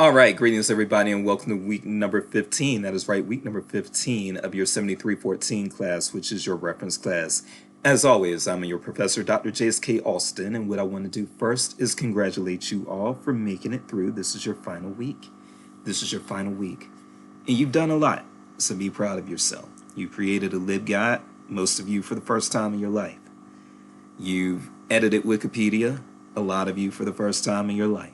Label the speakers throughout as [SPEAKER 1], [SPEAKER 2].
[SPEAKER 1] All right, greetings everybody, and welcome to week number 15. That is right, week number 15 of your 7314 class, which is your reference class. As always, I'm your professor, Dr. J.S.K. Alston, and what I want to do first is congratulate you all for making it through. This is your final week. This is your final week. And you've done a lot, so be proud of yourself. You created a LibGuide, most of you for the first time in your life. You've edited Wikipedia, a lot of you for the first time in your life.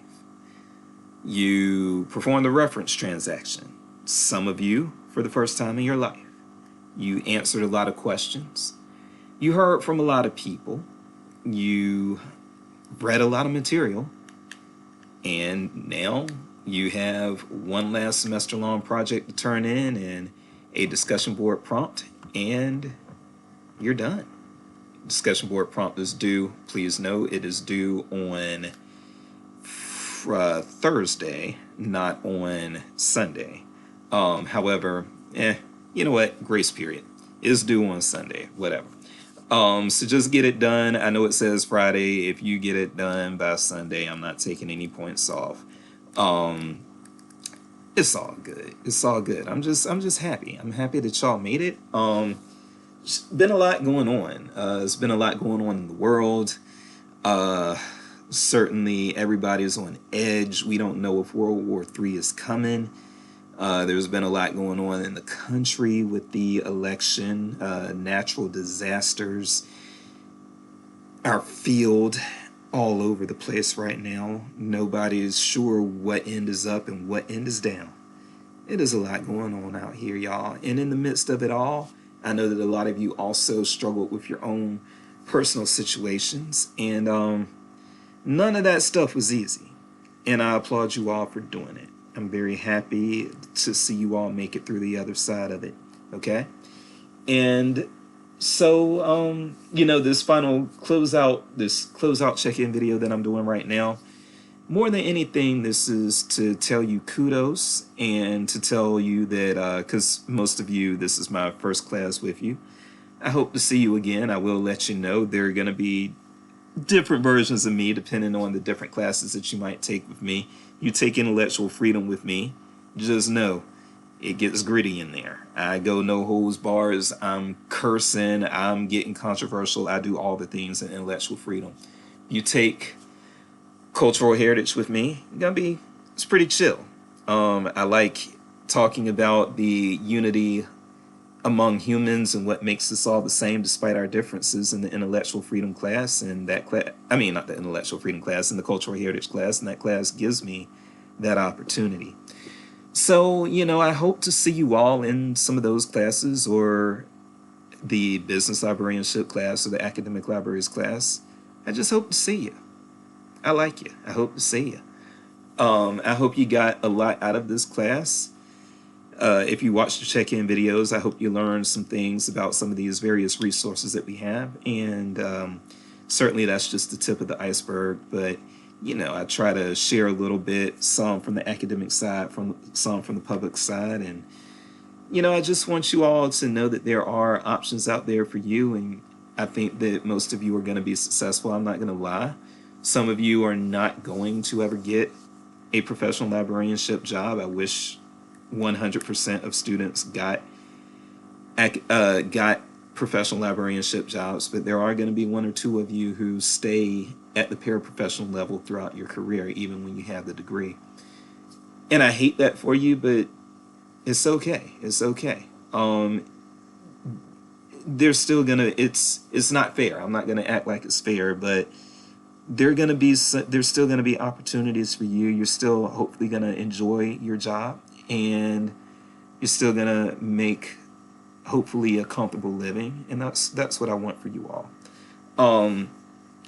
[SPEAKER 1] You performed a reference transaction, some of you for the first time in your life. You answered a lot of questions. You heard from a lot of people. You read a lot of material. And now you have one last semester long project to turn in and a discussion board prompt, and you're done. Discussion board prompt is due, please know, it is due on Thursday, not on Sunday. However, you know what? Grace period is due on Sunday, whatever. So just get it done. I know it says Friday. If you get it done by Sunday, I'm not taking any points off. It's all good. It's all good. I'm just happy. I'm happy that y'all made it. It's been a lot going on. It's been a lot going on in the world. Certainly everybody's on edge. We don't know if World War III is coming. There's been a lot going on in the country with the election, natural disasters, our field all over the place right now. Nobody is sure what end is up and what end is down. It is a lot going on out here, y'all. And in the midst of it all, I know that a lot of you also struggled with your own personal situations, and none of that stuff was easy, and I applaud you all for doing it. I'm very happy to see you all make it through the other side of it, okay? And so, this closeout check-in video that I'm doing right now, more than anything, this is to tell you kudos and to tell you that, because most of you, this is my first class with you. I hope to see you again. I will let you know there are going to be different versions of me depending on the different classes that you might take with me. You take intellectual freedom with me, just know it gets gritty in there. I go no holds bars. I'm cursing. I'm getting controversial. I do all the things in intellectual freedom. You take cultural heritage with me, it's pretty chill. I like talking about the unity among humans and what makes us all the same despite our differences in the intellectual freedom class, and that class, not the intellectual freedom class, in the cultural heritage class, and that class gives me that opportunity. So, I hope to see you all in some of those classes, or the business librarianship class or the academic libraries class. I just hope to see you. I like you. I hope to see you. I hope you got a lot out of this class. If you watched the check-in videos, I hope you learned some things about some of these various resources that we have. And certainly that's just the tip of the iceberg. But, I try to share a little bit, some from the academic side, some from the public side. And, I just want you all to know that there are options out there for you. And I think that most of you are going to be successful. I'm not going to lie. Some of you are not going to ever get a professional librarianship job. I wish 100% of students got professional librarianship jobs, but there are going to be one or two of you who stay at the paraprofessional level throughout your career, even when you have the degree. And I hate that for you, but it's okay. It's okay. There's still it's not fair. I'm not gonna act like it's fair, but there's still gonna be opportunities for you. You're still hopefully gonna enjoy your job, and you're still gonna make hopefully a comfortable living, and that's what I want for you all.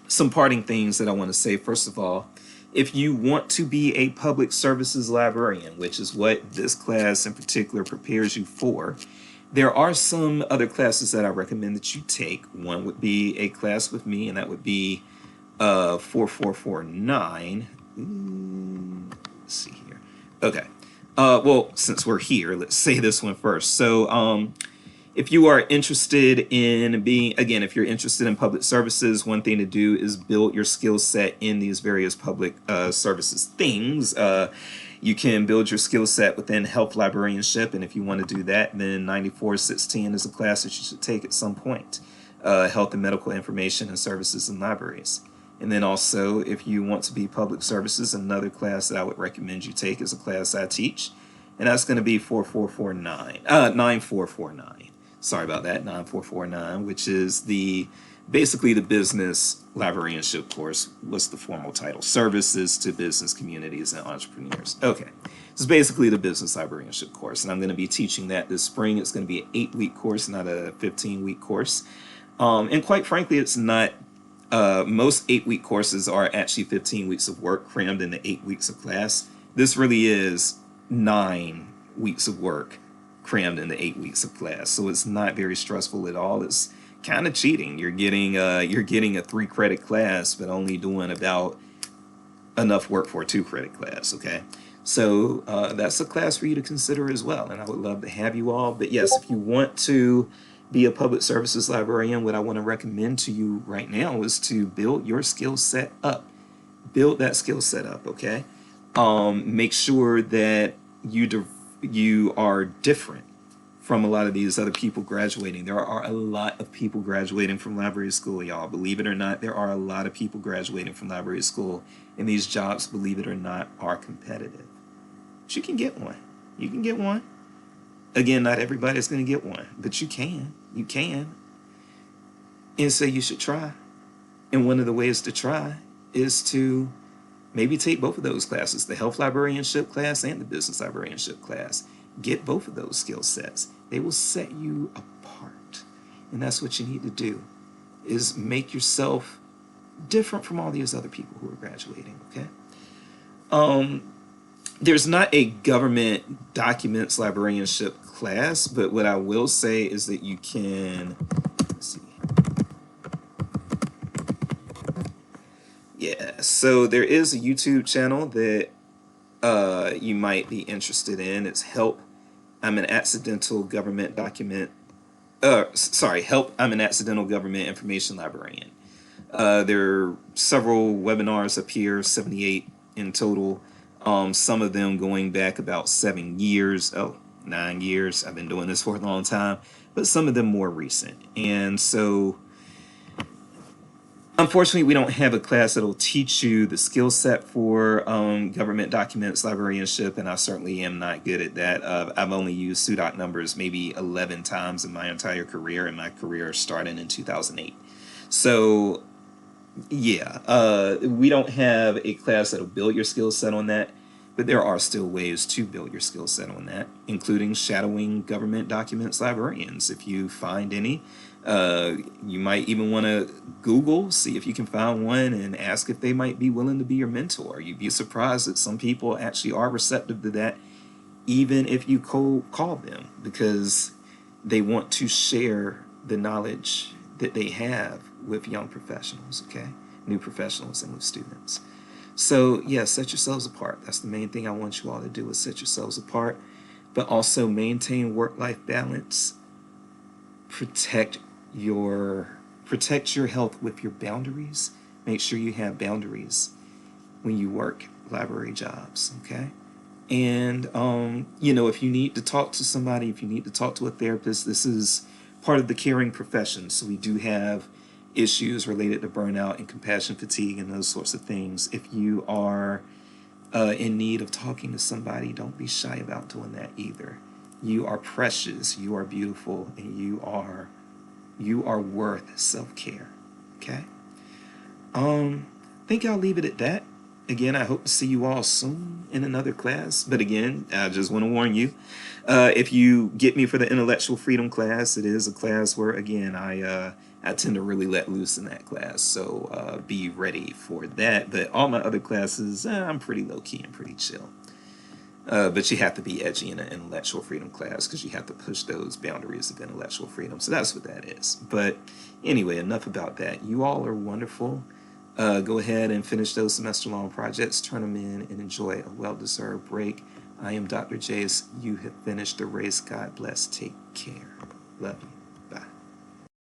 [SPEAKER 1] Some parting things that I want to say. First of all, if you want to be a public services librarian, which is what this class in particular prepares you for, there are some other classes that I recommend that you take. One would be a class with me, and that would be 4449. Let's see here. Okay. Well, since we're here, let's say this one first. So, if you are interested in if you're interested in public services, one thing to do is build your skill set in these various public services things. You can build your skill set within health librarianship, and if you want to do that, then 9416 is a class that you should take at some point. Health and medical information and services in libraries. And then also, if you want to be public services, another class that I would recommend you take is a class I teach, and that's going to be 9449. Sorry about that, 9449, which is basically the business librarianship course. What's the formal title? Services to business communities and entrepreneurs. Okay, it's basically the business librarianship course, and I'm going to be teaching that this spring. It's going to be an 8-week course, not a 15-week course. And quite frankly, it's not. Most 8-week courses are actually 15 weeks of work crammed into 8 weeks of class. This really is 9 weeks of work crammed into 8 weeks of class. So it's not very stressful at all. It's kind of cheating. You're getting a 3-credit class, but only doing about enough work for a 2-credit class. Okay. So that's a class for you to consider as well. And I would love to have you all. But yes, if you want to be a public services librarian, what I want to recommend to you right now is to build your skill set up. Build that skill set up, okay? Make sure that you are different from a lot of these other people graduating. There are a lot of people graduating from library school, y'all. Believe it or not, there are a lot of people graduating from library school, and these jobs, believe it or not, are competitive. But you can get one. You can get one. Again, not everybody's going to get one, but you can. You can. And so you should try. And one of the ways to try is to maybe take both of those classes, the health librarianship class and the business librarianship class. Get both of those skill sets. They will set you apart. And that's what you need to do, is make yourself different from all these other people who are graduating, okay? There's not a government documents librarianship class, but what I will say is that you can, let's see. Yeah, so there is a YouTube channel that you might be interested in. It's Help, I'm an Accidental Government Document, Help, I'm an Accidental Government Information Librarian. There are several webinars up here, 78 in total. Some of them going back about 9 years. I've been doing this for a long time, but some of them more recent. And so, unfortunately, we don't have a class that'll teach you the skill set for government documents librarianship, and I certainly am not good at that. I've only used SUDOC numbers maybe 11 times in my entire career, and my career started in 2008. So, yeah, we don't have a class that'll build your skill set on that, but there are still ways to build your skill set on that, including shadowing government documents librarians. If you find any, you might even want to Google, see if you can find one, and ask if they might be willing to be your mentor. You'd be surprised that some people actually are receptive to that, even if you call them, because they want to share the knowledge that they have with young professionals, okay? New professionals and with students. So, yeah, set yourselves apart. That's the main thing I want you all to do, is set yourselves apart, but also maintain work-life balance. Protect your health with your boundaries. Make sure you have boundaries when you work library jobs, okay? And, if you need to talk to somebody, if you need to talk to a therapist, this is part of the caring profession. So we do have issues related to burnout and compassion fatigue and those sorts of things. If you are in need of talking to somebody, don't be shy about doing that either. You are precious, you are beautiful, and you are worth self-care. Okay? I think I'll leave it at that. Again, I hope to see you all soon in another class. But again, I just want to warn you, if you get me for the intellectual freedom class, it is a class where, again, I tend to really let loose in that class. So be ready for that. But all my other classes, I'm pretty low-key and pretty chill. But you have to be edgy in an intellectual freedom class, because you have to push those boundaries of intellectual freedom. So that's what that is. But anyway, enough about that. You all are wonderful. Go ahead and finish those semester-long projects, turn them in, and enjoy a well-deserved break. I am Dr. Jace. You have finished the race. God bless. Take care. Love you.